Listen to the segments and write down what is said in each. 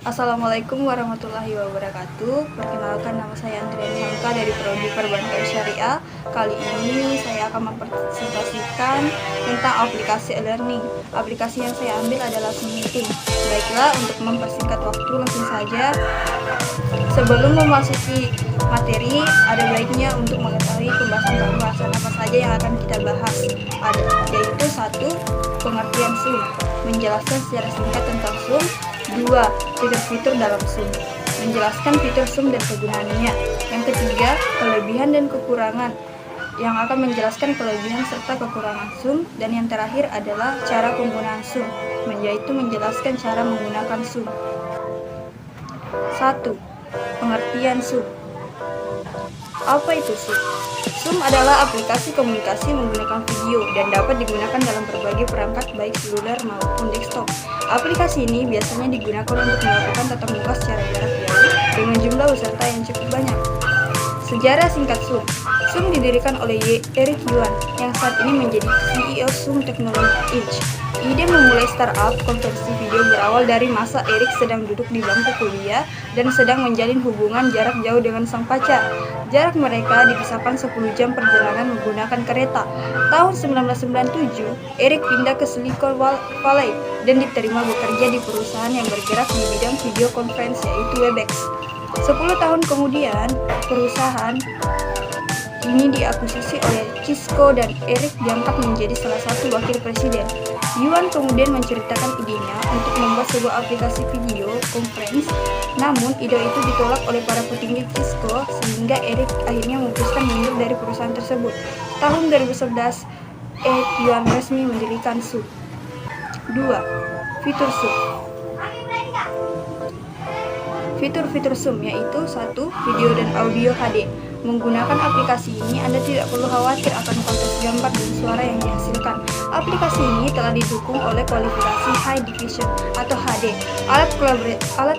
Assalamualaikum warahmatullahi wabarakatuh. Perkenalkan, nama saya Andriani Hamka dari Prodi Perbankan Syariah. Kali ini saya akan mempresentasikan tentang aplikasi e-learning. Aplikasi yang saya ambil adalah Zoom Meeting. Baiklah, untuk mempersingkat waktu langsung saja. Sebelum memasuki materi, ada baiknya untuk mengetahui pembahasan apa saja yang akan kita bahas. Yaitu 1. Pengertian Zoom, menjelaskan secara singkat tentang Zoom. 2. Fitur-fitur dalam Zoom, menjelaskan fitur Zoom dan kegunaannya. Yang ketiga, kelebihan dan kekurangan, yang akan menjelaskan kelebihan serta kekurangan Zoom. Dan yang terakhir adalah cara penggunaan Zoom, yaitu menjelaskan cara menggunakan Zoom. 1. Pengertian Zoom. Apa itu Zoom? Zoom adalah aplikasi komunikasi menggunakan video dan dapat digunakan dalam berbagai perangkat baik seluler maupun desktop. Aplikasi ini biasanya digunakan untuk melakukan tatap muka secara jarak jauh dengan jumlah peserta yang cukup banyak. Sejarah singkat Zoom. Zoom didirikan oleh Eric Yuan yang saat ini menjadi CEO Zoom Technology Inc. Ide memulai startup konversi video berawal dari masa Eric sedang duduk di bangku kuliah dan sedang menjalin hubungan jarak jauh dengan sang pacar. Jarak mereka dipisahkan 10 jam perjalanan menggunakan kereta. Tahun 1997, Eric pindah ke Silicon Valley dan diterima bekerja di perusahaan yang bergerak di bidang video conference yaitu Webex. 10 tahun kemudian, perusahaan ini diakuisisi oleh Cisco dan Eric diangkat menjadi salah satu wakil presiden. Yuan kemudian menceritakan idenya untuk membuat sebuah aplikasi video conference, namun ide itu ditolak oleh para petinggi Cisco sehingga Eric akhirnya memutuskan mundur dari perusahaan tersebut. Tahun 2011, Yuan resmi mendirikan Zoom. 2. Fitur Zoom. Fitur-fitur Zoom yaitu 1. Video dan audio HD. Menggunakan aplikasi ini, Anda tidak perlu khawatir akan kualitas gambar dan suara yang dihasilkan. Aplikasi ini telah didukung oleh kualifikasi High Definition atau HD. Alat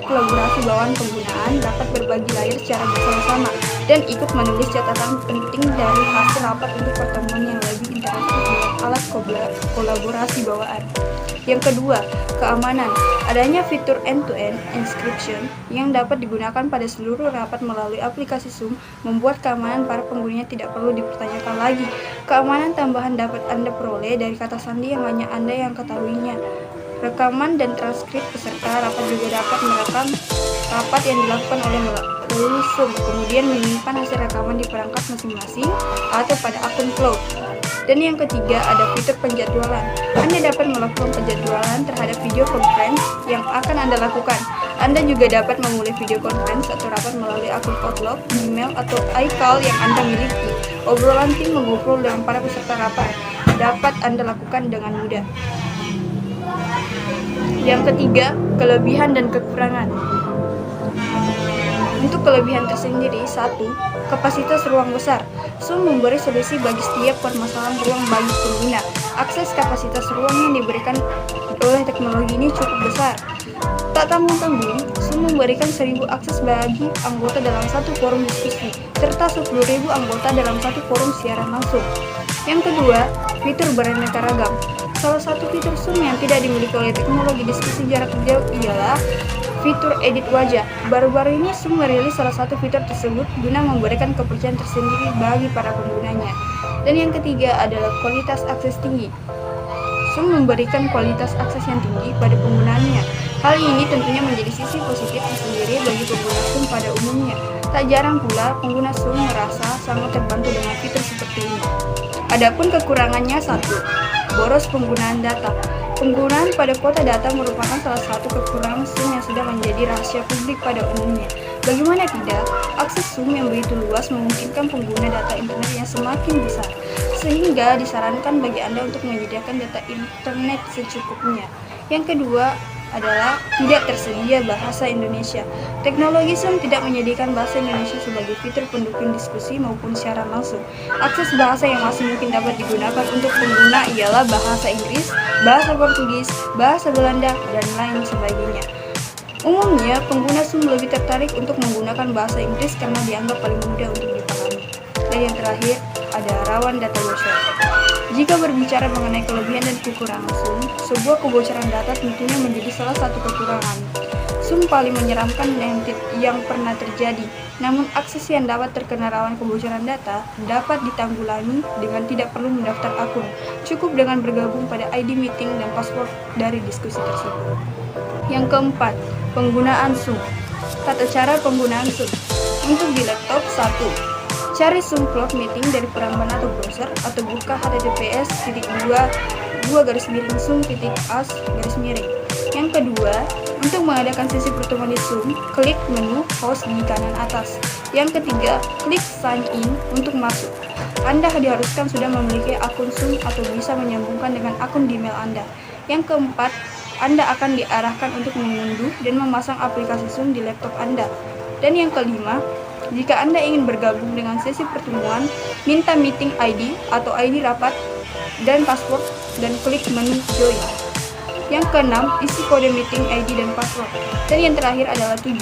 kolaborasi bawaan penggunaan dapat berbagi layar secara bersama-sama dan ikut menulis catatan penting dari hasil rapat untuk pertemuan yang lebih interaktif dengan alat kolaborasi bawaan. Yang kedua, keamanan. Adanya fitur end-to-end encryption yang dapat digunakan pada seluruh rapat melalui aplikasi Zoom membuat keamanan para penggunanya tidak perlu dipertanyakan lagi. Keamanan tambahan dapat Anda peroleh dari kata sandi yang hanya Anda yang ketahuinya. Rekaman dan transkrip peserta rapat juga dapat merekam rapat yang dilakukan melalui Zoom, kemudian menyimpan hasil rekaman di perangkat masing-masing atau pada akun cloud. Dan yang ketiga, ada fitur penjadwalan. Anda dapat melakukan penjadwalan terhadap video conference yang akan Anda lakukan. Anda juga dapat memulai video conference atau rapat melalui akun Outlook, email, atau iCal yang Anda miliki. Obrolan tim mengobrol dengan para peserta rapat dapat Anda lakukan dengan mudah. Yang ketiga, kelebihan dan kekurangan. Untuk kelebihan tersendiri, 1. Kapasitas ruang besar. Zoom memberi solusi bagi setiap permasalahan ruang bagi pengguna. Akses kapasitas ruang yang diberikan oleh teknologi ini cukup besar. Tak tanggung-tanggung, Zoom memberikan 1000 akses bagi anggota dalam satu forum diskusi, serta 10.000 anggota dalam satu forum siaran langsung. Yang kedua, fitur beraneka ragam. Salah satu fitur Zoom yang tidak dimiliki oleh teknologi diskusi jarak jauh ialah fitur edit wajah. Baru-baru ini Zoom merilis salah satu fitur tersebut guna memberikan kepercayaan tersendiri bagi para penggunanya. Dan yang ketiga adalah kualitas akses tinggi. Zoom memberikan kualitas akses yang tinggi pada penggunaannya. Hal ini tentunya menjadi sisi positif tersendiri bagi pengguna Zoom pada umumnya. Tak jarang pula pengguna Zoom merasa sangat terbantu dengan fitur seperti ini. Adapun kekurangannya, 1. Boros penggunaan data. Penggunaan pada kuota data merupakan salah satu kekurangan Zoom yang sudah menjadi rahasia publik pada umumnya. Bagaimana tidak, akses Zoom yang begitu luas memungkinkan pengguna data internet yang semakin besar, sehingga disarankan bagi Anda untuk menyediakan data internet secukupnya. Yang kedua adalah tidak tersedia bahasa Indonesia. Teknologi Zoom tidak menyediakan bahasa Indonesia sebagai fitur pendukung diskusi maupun siaran langsung. Akses bahasa yang masih mungkin dapat digunakan untuk pengguna ialah bahasa Inggris, bahasa Portugis, bahasa Belanda, dan lain sebagainya. Umumnya, pengguna Zoom lebih tertarik untuk menggunakan bahasa Inggris karena dianggap paling mudah untuk dipahami. Dan yang terakhir, ada rawan data bocor. Jika berbicara mengenai kelebihan dan kekurangan Zoom, sebuah kebocoran data tentunya menjadi salah satu kekurangan. Zoom paling menyeramkan yang pernah terjadi. Namun akses yang dapat terkena rawan kebocoran data dapat ditanggulangi dengan tidak perlu mendaftar akun. Cukup dengan bergabung pada ID meeting dan password dari diskusi tersebut. Yang keempat, penggunaan Zoom. Tata cara penggunaan Zoom. Untuk di laptop, 1. Cari Zoom Cloud Meeting dari peramban atau browser atau buka https://zoom.as. Yang kedua, untuk mengadakan sesi pertemuan di Zoom, klik menu host di kanan atas. Yang ketiga, klik sign in untuk masuk. Anda diharuskan sudah memiliki akun Zoom atau bisa menyambungkan dengan akun Gmail Anda. Yang keempat, Anda akan diarahkan untuk mengunduh dan memasang aplikasi Zoom di laptop Anda. Dan yang kelima, jika Anda ingin bergabung dengan sesi pertemuan, minta meeting ID atau ID rapat dan password dan klik menu join. Yang keenam, isi kode meeting ID dan password. Dan yang terakhir adalah 7.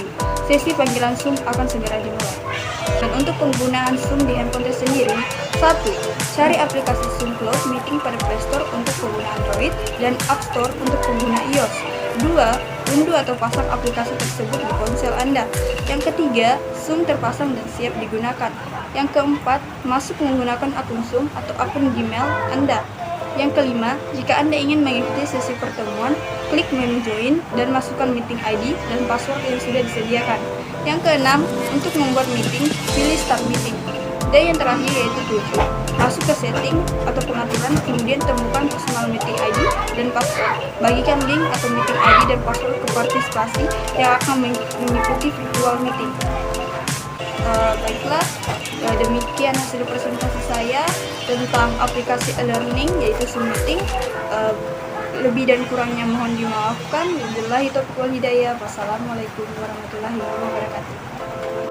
Sesi panggilan Zoom akan segera dimulai. Dan untuk penggunaan Zoom di handphone sendiri, 1. Cari aplikasi Zoom Cloud Meeting pada Play Store untuk pengguna Android dan App Store untuk pengguna iOS. 2. Unduh atau pasang aplikasi tersebut di ponsel Anda. Yang ketiga, Zoom terpasang dan siap digunakan. Yang keempat, masuk menggunakan akun Zoom atau akun Gmail Anda. Yang kelima, jika Anda ingin mengikuti sesi pertemuan, klik menu join dan masukkan meeting ID dan password yang sudah disediakan. Yang keenam, untuk membuat meeting, pilih start meeting. Dan yang terakhir yaitu 7. Masuk ke setting atau pengaturan, kemudian temukan personal meeting ID dan password. Bagikan link atau meeting ID dan password ke partisipasi yang akan mengikuti virtual meeting. Baiklah, demikian hasil presentasi saya tentang aplikasi e-learning yaitu Zoom Meeting. Lebih dan kurangnya mohon dimaafkan. Wabillahi taufiq wal hidayah. Wassalamualaikum warahmatullahi wabarakatuh.